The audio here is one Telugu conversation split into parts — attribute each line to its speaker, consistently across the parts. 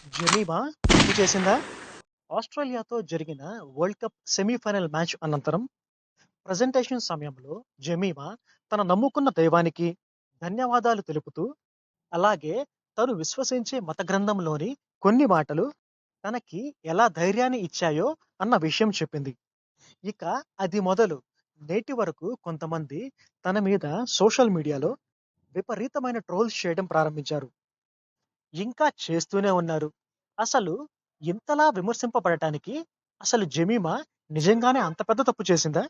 Speaker 1: జెనీవా తప్పు చేసిందా? ఆస్ట్రేలియాతో జరిగిన వరల్డ్ కప్ సెమీఫైనల్ మ్యాచ్ అనంతరం ప్రెజెంటేషన్ సమయంలో జెమీమా తన నమ్ముకున్న దైవానికి ధన్యవాదాలు తెలుపుతూ, అలాగే తను విశ్వసించే మత గ్రంథంలోని కొన్ని మాటలు తనకి ఎలా ధైర్యాన్ని ఇచ్చాయో అన్న విషయం చెప్పింది. ఇక అది మొదలు నేటి వరకు కొంతమంది తన మీద సోషల్ మీడియాలో విపరీతమైన ట్రోల్స్ చేయడం ప్రారంభించారు. ఇంకా చేస్తూనే ఉన్నారు. అసలు ఇంతలా విమర్శింపబడటానికి అసలు జెమీమా నిజంగానే అంత పెద్ద తప్పు చేసిందా?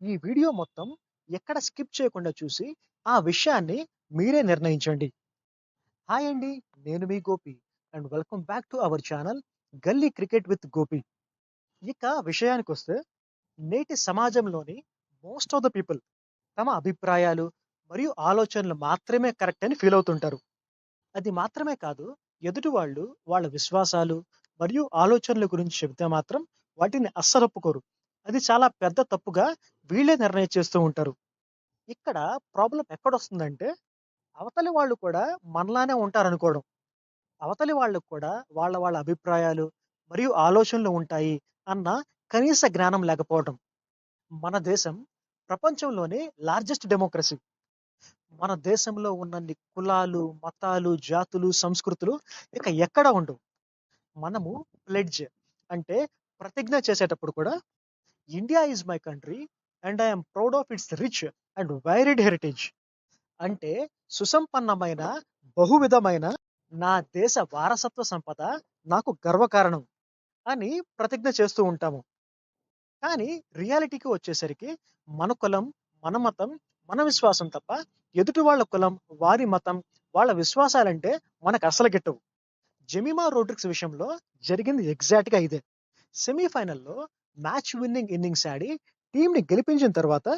Speaker 1: ఈ వీడియో మొత్తం ఎక్కడ స్కిప్ చేయకుండా చూసి ఆ విషయాన్ని మీరే నిర్ణయించండి. హాయ్ అండి. నేను మీ Gopi and welcome back to our channel gully cricket with Gopi. ఇక విషయానికొస్తే నేటి సమాజంలోని మోస్ట్ ఆఫ్ ద పీపుల్ తమ అభిప్రాయాలు మరియు ఆలోచనలు మాత్రమే కరెక్ట్ అని ఫీల్ అవుతుంటారు. అది మాత్రమే కాదు, ఎదుటి వాళ్ళు వాళ్ళ విశ్వాసాలు మరియు ఆలోచనల గురించి చెబితే మాత్రం వాటిని అస్సలు ఒప్పుకోరు. అది చాలా పెద్ద తప్పుగా వీళ్ళే నిర్ణయించేస్తూ ఉంటారు. ఇక్కడ ప్రాబ్లం ఎక్కడొస్తుందంటే, అవతలి వాళ్ళు కూడా మనలానే ఉంటారనుకోవడం. అవతలి వాళ్ళకి కూడా వాళ్ళ వాళ్ళ అభిప్రాయాలు మరియు ఆలోచనలు ఉంటాయి అన్న కనీస జ్ఞానం లేకపోవడం. మన దేశం ప్రపంచంలోనే లార్జెస్ట్ డెమోక్రసీ. మన దేశంలో ఉన్నన్ని కులాలు, మతాలు, జాతులు, సంస్కృతులు ఇక ఎక్కడ ఉండవు. మనము ప్లెడ్జ్ అంటే ప్రతిజ్ఞ చేసేటప్పుడు కూడా India is my country and I'm proud of its rich and varied heritage అంటే సుసంపన్నమైన బహువిధమైన నా దేశ వారసత్వ సంపద నాకు గర్వకారణం అని ప్రతిజ్ఞ చేస్తూ ఉంటాము. కానీ రియాలిటీకి వచ్చేసరికి మన కులం, మన మతం, మన విశ్వాసం తప్ప ఎదుటి వాళ్ళ కులం, వారి మతం, వాళ్ళ విశ్వాసాలంటే మనకు అసలు గిట్టవు. జెమిమా రోడ్రిక్స్ విషయంలో జరిగింది ఎగ్జాక్ట్‌గా ఇదే. సెమీఫైనల్‌లో మ్యాచ్ విన్నింగ్ ఇన్నింగ్స్ ఆడి టీమ్‌ని గెలిపించిన తర్వాత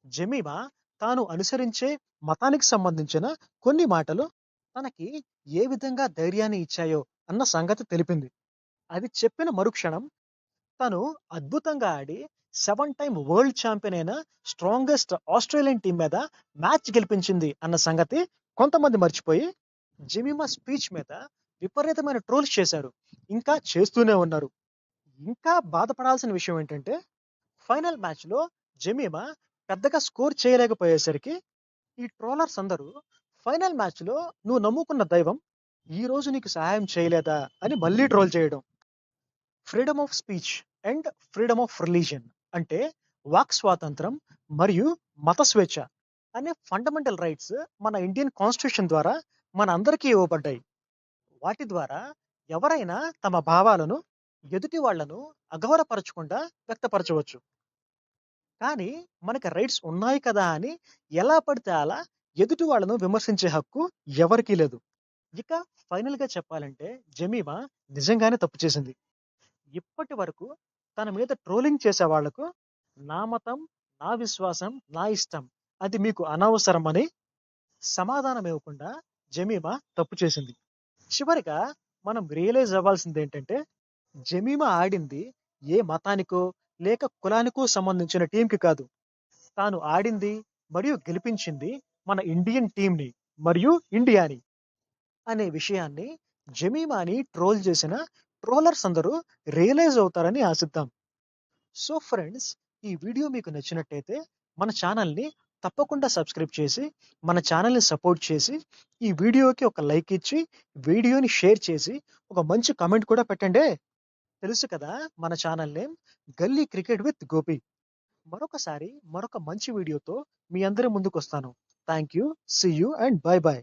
Speaker 1: జెమిమా తాను అనుసరించే మతానికి సంబంధించిన కొన్ని మాటలు తనకి ఏ విధంగా ధైర్యాన్ని ఇచ్చాయో అన్న సంగతి తెలిపింది. అది చెప్పిన మరుక్షణం తను అద్భుతంగా ఆడి 7 టైమ్ వరల్డ్ ఛాంపియన్ అయిన స్ట్రాంగెస్ట్ ఆస్ట్రేలియన్ టీమ్ మీద మ్యాచ్ గెలిపించింది అన్న సంగతి కొంతమంది మర్చిపోయి జెమిమా స్పీచ్ మీద విపరీతమైన ట్రోల్స్ చేశారు. ఇంకా చేస్తూనే ఉన్నారు. ఇంకా బాధపడాల్సిన విషయం ఏంటంటే, ఫైనల్ మ్యాచ్‌లో జెమిమా పెద్దగా స్కోర్ చేయలేకపోయేసరికి ఈ ట్రోలర్స్ అందరూ ఫైనల్ మ్యాచ్‌లో నువ్వు నమ్ముకున్న దైవం ఈ రోజు నీకు సహాయం చేయలేదా అని మళ్ళీ ట్రోల్ చేయడం. Freedom of speech and freedom of religion అంటే వాక్ స్వాతంత్రం మరియు మత స్వేచ్ఛ అనే ఫండమెంటల్ రైట్స్ మన ఇండియన్ కాన్స్టిట్యూషన్ ద్వారా మన అందరికీ ఇవ్వబడ్డాయి. వాటి ద్వారా ఎవరైనా తమ భావాలను ఎదుటి వాళ్ళను అగౌరవపరచకుండా వ్యక్తపరచవచ్చు. కానీ మనకి రైట్స్ ఉన్నాయి కదా అని ఎలా పడితే అలా ఎదుటి వాళ్ళను విమర్శించే హక్కు ఎవరికీ లేదు. ఇక ఫైనల్‌గా చెప్పాలంటే జెమీమా నిజంగానే తప్పు చేసింది. ఇప్పటి వరకు తన మీద ట్రోలింగ్ చేసే వాళ్లకు నా మతం, నా విశ్వాసం, నా ఇష్టం అది మీకు అనవసరమని సమాధానం ఇవ్వకుండా జెమీమా తప్పు చేసింది. చివరిగా మనం రియలైజ్ అవ్వాల్సిందేంటంటే, జెమీమా ఆడింది ఏ మతానికో లేక కులానికో సంబంధించిన టీంకి కాదు. తాను ఆడింది మరియు గెలిపించింది మన ఇండియన్ టీంని మరియు ఇండియాని అనే విషయాన్ని జెమీమాని ట్రోల్ చేసిన ట్రోలర్స్ అందరూ రియలైజ్ అవుతారని ఆశిద్దాం. సో ఫ్రెండ్స్, ఈ వీడియో మీకు నచ్చినట్టయితే మన ఛానల్‌ని తప్పకుండా సబ్స్క్రైబ్ చేసి, మన ఛానల్‌ని సపోర్ట్ చేసి, ఈ వీడియోకి ఒక లైక్ ఇచ్చి, వీడియోని షేర్ చేసి, ఒక మంచి కామెంట్ కూడా పెట్టండే. తెలుసు కదా మన channel name gully cricket with Gopi. మరొక మంచి వీడియోతో మీ అందరి ముందుకొస్తాను. Thank you. See you and bye by.